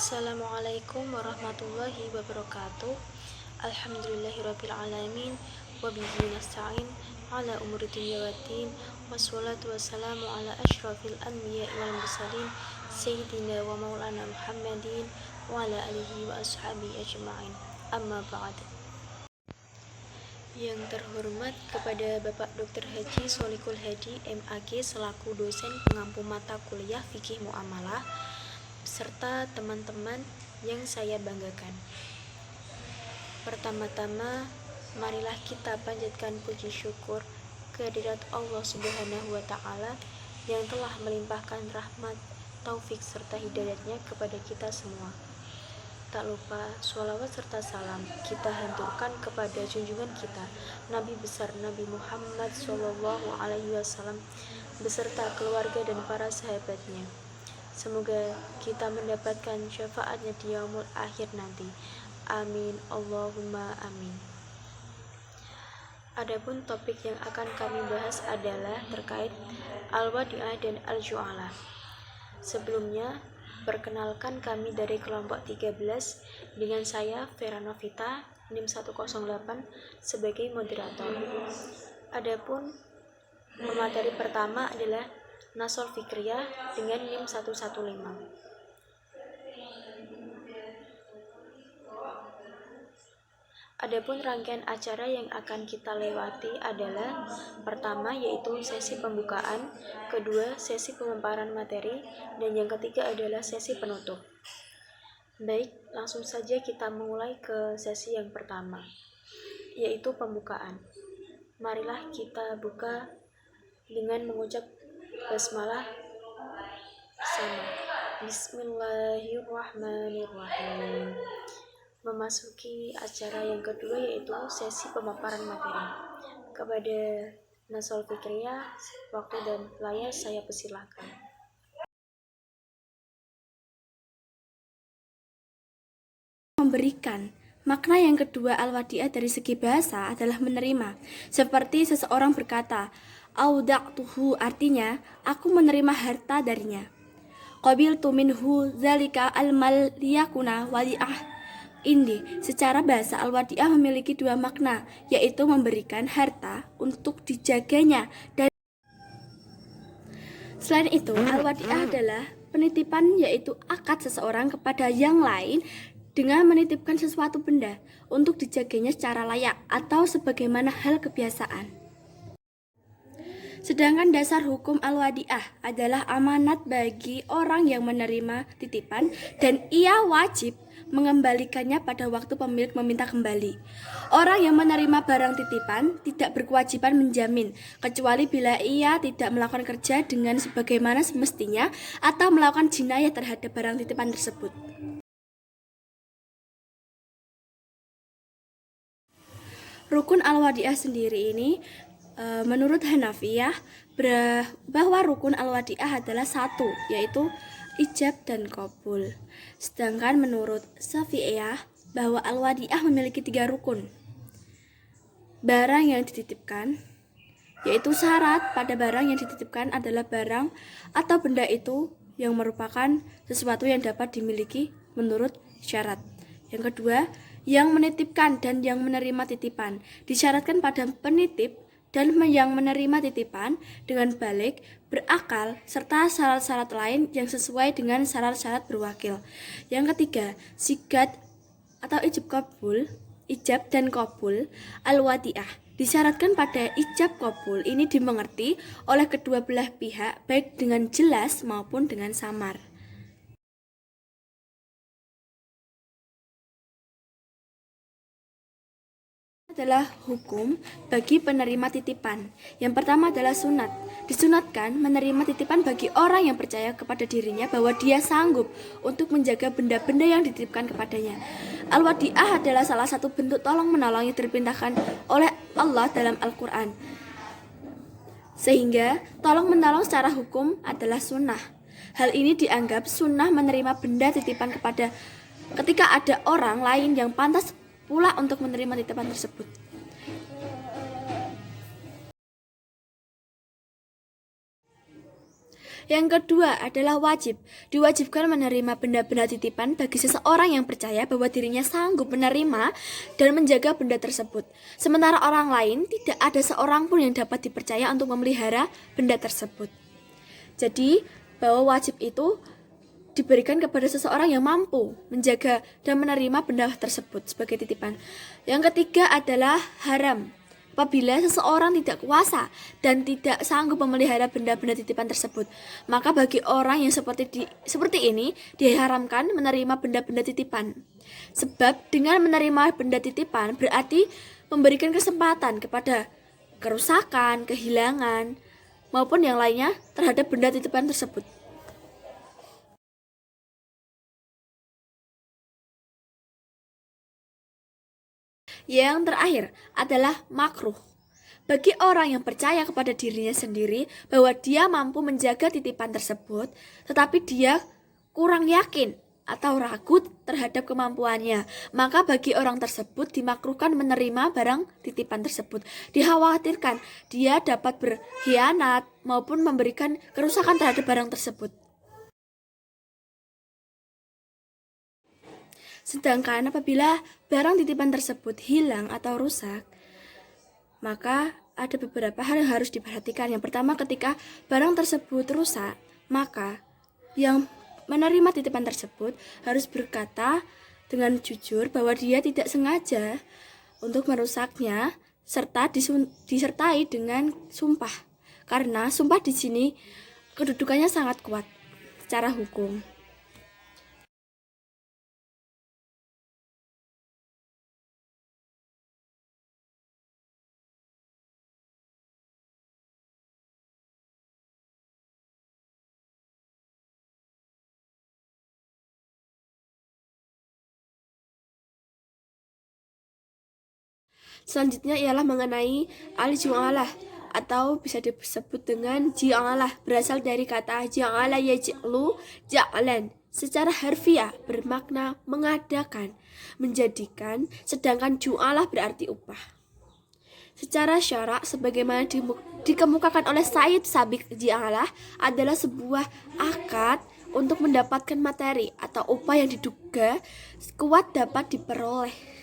Assalamualaikum warahmatullahi wabarakatuh. Alhamdulillahirrabbilalamin. Wabihi nasta'in ala umuri dunya waddin. Wassalatu wassalamu ala ashrafil anbiya wal mursalin Sayyidina wa maulana Muhammadin wa ala alihi wa ashabihi ajma'in. Amma ba'd. Yang terhormat kepada Bapak Dr. Haji Solikul Hadi MAG selaku dosen pengampu mata kuliah Fikih Muamalah serta teman-teman yang saya banggakan. Pertama-tama, marilah kita panjatkan puji syukur kehadirat Allah Subhanahu wa Ta'ala yang telah melimpahkan rahmat, taufik serta hidayatnya kepada kita semua. Tak lupa sholawat serta salam kita haturkan kepada junjungan kita Nabi besar Nabi Muhammad SAW beserta keluarga dan para sahabatnya. Semoga kita mendapatkan syafaatnya di yaumul akhir nanti. Amin Allahumma amin. Adapun topik yang akan kami bahas adalah terkait al-wadi'ah dan al-ju'alah. Sebelumnya, perkenalkan kami dari kelompok 13 dengan saya Vera Novita NIM 108 sebagai moderator. Adapun materi pertama adalah Nasol Fikriyah dengan NIM 115. Adapun rangkaian acara yang akan kita lewati adalah pertama yaitu sesi pembukaan, kedua sesi pemaparan materi, dan yang ketiga adalah sesi penutup. Baik, langsung saja kita mulai ke sesi yang pertama, yaitu pembukaan. Marilah kita buka dengan mengucap basmalah bersama. Bismillahirrahmanirrahim. Memasuki acara yang kedua yaitu sesi pemaparan materi. Kepada Nasol Fikriyah, waktu dan layar saya persilahkan. Memberikan. Makna yang kedua al-wadi'ah dari segi bahasa adalah menerima. Seperti seseorang berkata, auda'tuhu, artinya aku menerima harta darinya. Qabiltu minhu zalika al-mal liyakuna wali'ah indi. Secara bahasa al-wadi'ah memiliki dua makna, yaitu memberikan harta untuk dijaganya. Dan selain itu, al-wadi'ah adalah penitipan, yaitu akad seseorang kepada yang lain dengan menitipkan sesuatu benda untuk dijaganya secara layak atau sebagaimana hal kebiasaan. Sedangkan dasar hukum al-wadi'ah adalah amanat bagi orang yang menerima titipan dan ia wajib mengembalikannya pada waktu pemilik meminta kembali. Orang yang menerima barang titipan tidak berkewajiban menjamin, kecuali bila ia tidak melakukan kerja dengan sebagaimana semestinya atau melakukan jinayah terhadap barang titipan tersebut. Rukun al-wadi'ah sendiri ini menurut Hanafiyah bahwa rukun al-wadi'ah adalah satu, yaitu ijab dan qabul. Sedangkan menurut Syafi'iyah bahwa al-wadi'ah memiliki 3 rukun. Barang yang dititipkan, yaitu syarat pada barang yang dititipkan adalah barang atau benda itu yang merupakan sesuatu yang dapat dimiliki menurut syarat. Yang kedua, yang menitipkan dan yang menerima titipan disyaratkan pada penitip dan yang menerima titipan dengan balik, berakal, serta syarat-syarat lain yang sesuai dengan syarat-syarat berwakil. Yang ketiga, sigat atau ijab dan qabul al-wadi'ah disyaratkan pada ijab qabul. Ini dimengerti oleh kedua belah pihak baik dengan jelas maupun dengan samar. Adalah hukum bagi penerima titipan. Yang pertama adalah sunat. Disunatkan menerima titipan bagi orang yang percaya kepada dirinya bahwa dia sanggup untuk menjaga benda-benda yang dititipkan kepadanya. Al-wadi'ah adalah salah satu bentuk tolong-menolong yang diperintahkan oleh Allah dalam Al-Quran. Sehingga tolong-menolong secara hukum adalah sunnah. Hal ini dianggap sunnah menerima benda titipan ketika ada orang lain yang pantas pula untuk menerima titipan tersebut. Yang kedua adalah wajib. Diwajibkan menerima benda-benda titipan bagi seseorang yang percaya bahwa dirinya sanggup menerima dan menjaga benda tersebut. Sementara orang lain tidak ada seorang pun yang dapat dipercaya untuk memelihara benda tersebut. Jadi, bahwa wajib itu diberikan kepada seseorang yang mampu menjaga dan menerima benda tersebut sebagai titipan. Yang ketiga adalah haram. Apabila seseorang tidak kuasa dan tidak sanggup memelihara benda-benda titipan tersebut, maka bagi orang yang seperti ini diharamkan menerima benda-benda titipan. Sebab dengan menerima benda titipan berarti memberikan kesempatan kepada kerusakan, kehilangan, maupun yang lainnya terhadap benda titipan tersebut. Yang terakhir adalah makruh. Bagi orang yang percaya kepada dirinya sendiri bahwa dia mampu menjaga titipan tersebut, tetapi dia kurang yakin atau ragu terhadap kemampuannya, maka bagi orang tersebut dimakruhkan menerima barang titipan tersebut. Dikhawatirkan dia dapat berkhianat maupun memberikan kerusakan terhadap barang tersebut. Sedangkan apabila barang titipan tersebut hilang atau rusak, maka ada beberapa hal yang harus diperhatikan. Yang pertama, ketika barang tersebut rusak, maka yang menerima titipan tersebut harus berkata dengan jujur bahwa dia tidak sengaja untuk merusaknya, serta disertai dengan sumpah. Karena sumpah di sini kedudukannya sangat kuat secara hukum. Selanjutnya ialah mengenai al-ju'alah atau bisa disebut dengan ji'alah, berasal dari kata ja'ala yaj'lu ja'lan. Secara harfiah bermakna mengadakan, menjadikan, sedangkan ju'alah berarti upah. Secara syarak sebagaimana dikemukakan oleh Said Sabiq, ji'alah adalah sebuah akad untuk mendapatkan materi atau upah yang diduga kuat dapat diperoleh.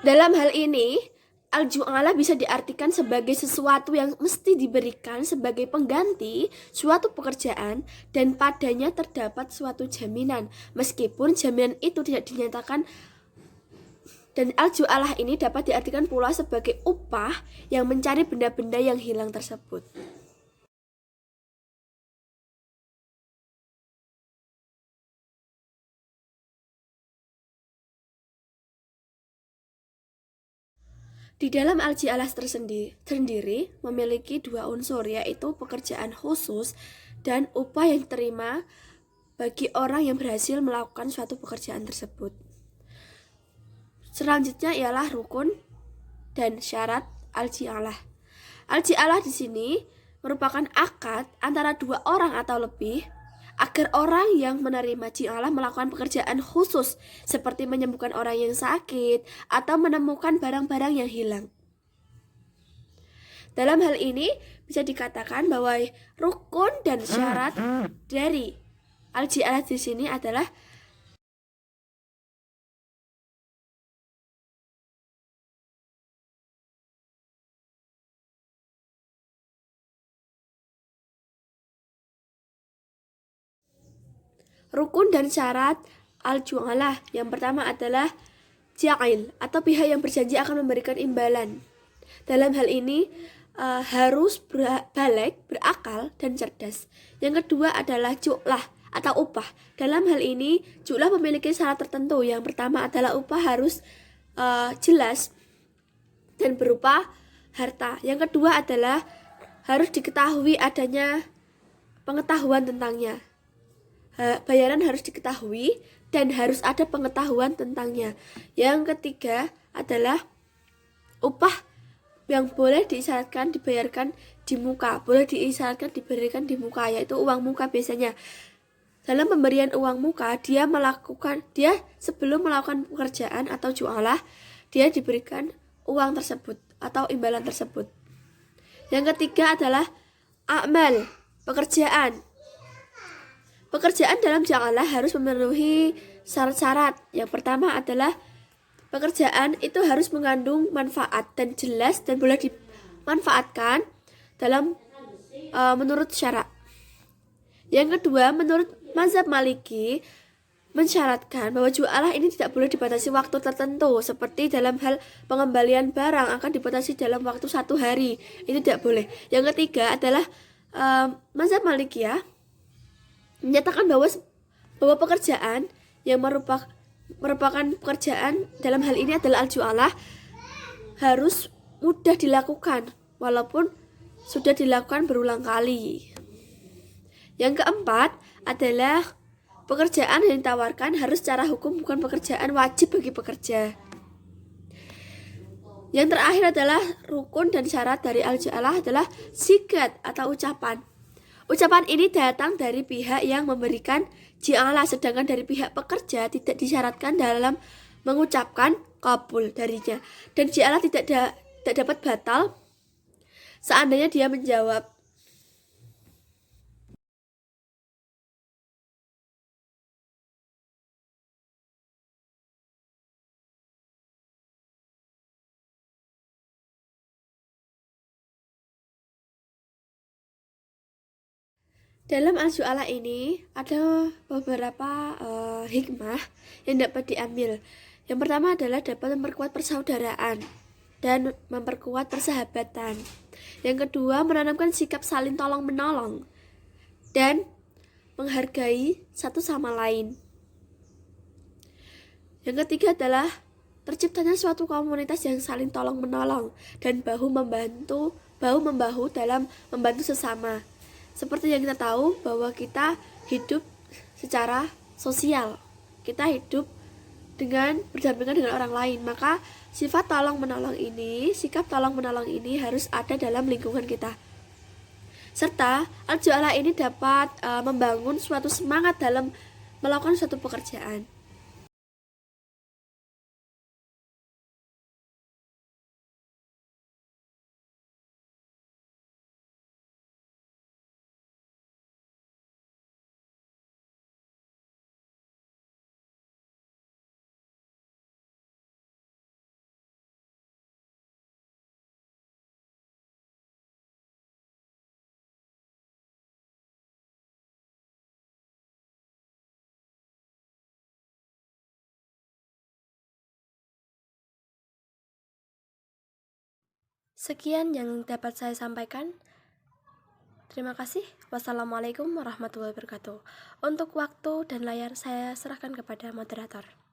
Dalam hal ini, al-ju'alah bisa diartikan sebagai sesuatu yang mesti diberikan sebagai pengganti suatu pekerjaan dan padanya terdapat suatu jaminan, meskipun jaminan itu tidak dinyatakan. Dan al-ju'alah ini dapat diartikan pula sebagai upah yang mencari benda-benda yang hilang tersebut. Di dalam al-ji'alah tersendiri memiliki dua unsur, yaitu pekerjaan khusus dan upah yang diterima bagi orang yang berhasil melakukan suatu pekerjaan tersebut. Selanjutnya ialah rukun dan syarat al-ji'alah. Al-ji'alah di sini merupakan akad antara dua orang atau lebih agar orang yang menerima ji'alah melakukan pekerjaan khusus seperti menyembuhkan orang yang sakit atau menemukan barang-barang yang hilang. Dalam hal ini bisa dikatakan bahwa rukun dan syarat dari al-ji'alah di sini adalah rukun dan syarat al-ju'alah. Yang pertama adalah ja'il atau pihak yang berjanji akan memberikan imbalan. Dalam hal ini harus balik, berakal, dan cerdas. Yang kedua adalah ju'lah atau upah. Dalam hal ini ju'lah memiliki syarat tertentu. Yang pertama adalah upah harus jelas dan berupa harta. Yang kedua adalah harus diketahui adanya pengetahuan tentangnya. Bayaran harus diketahui dan harus ada pengetahuan tentangnya. Yang ketiga adalah upah yang boleh diisyaratkan dibayarkan di muka, boleh diisyaratkan diberikan di muka, yaitu uang muka biasanya. Dalam pemberian uang muka, dia sebelum melakukan pekerjaan atau jualah, dia diberikan uang tersebut atau imbalan tersebut. Yang ketiga adalah amal, pekerjaan. Pekerjaan dalam jualah harus memenuhi syarat-syarat. Yang pertama adalah pekerjaan itu harus mengandung manfaat dan jelas dan boleh dimanfaatkan dalam menurut syarak. Yang kedua, menurut mazhab Maliki mensyaratkan bahwa jualah ini tidak boleh dibatasi waktu tertentu, seperti dalam hal pengembalian barang akan dibatasi dalam waktu 1 hari, itu tidak boleh. Yang ketiga adalah mazhab Malikiyah menyatakan bahwa pekerjaan yang merupakan pekerjaan dalam hal ini adalah al-jualah harus mudah dilakukan walaupun sudah dilakukan berulang kali. Yang keempat adalah pekerjaan yang ditawarkan harus secara hukum bukan pekerjaan wajib bagi pekerja. Yang terakhir adalah rukun dan syarat dari al-jualah adalah sigat atau ucapan. Ucapan ini datang dari pihak yang memberikan jualah, sedangkan dari pihak pekerja tidak disyaratkan dalam mengucapkan kabul darinya. Dan jualah tidak dapat batal seandainya dia menjawab. Dalam al-jualah ini ada beberapa hikmah yang dapat diambil. Yang pertama adalah dapat memperkuat persaudaraan dan memperkuat persahabatan. Yang kedua, menanamkan sikap saling tolong-menolong dan menghargai satu sama lain. Yang ketiga adalah terciptanya suatu komunitas yang saling tolong-menolong dan bahu membahu dalam membantu sesama. Seperti yang kita tahu bahwa kita hidup secara sosial, kita hidup dengan berdampingan dengan orang lain, maka sikap tolong menolong ini harus ada dalam lingkungan kita. Serta al-jualah ini dapat membangun suatu semangat dalam melakukan suatu pekerjaan. Sekian yang dapat saya sampaikan. Terima kasih. Wassalamualaikum warahmatullahi wabarakatuh. Untuk waktu dan layar saya serahkan kepada moderator.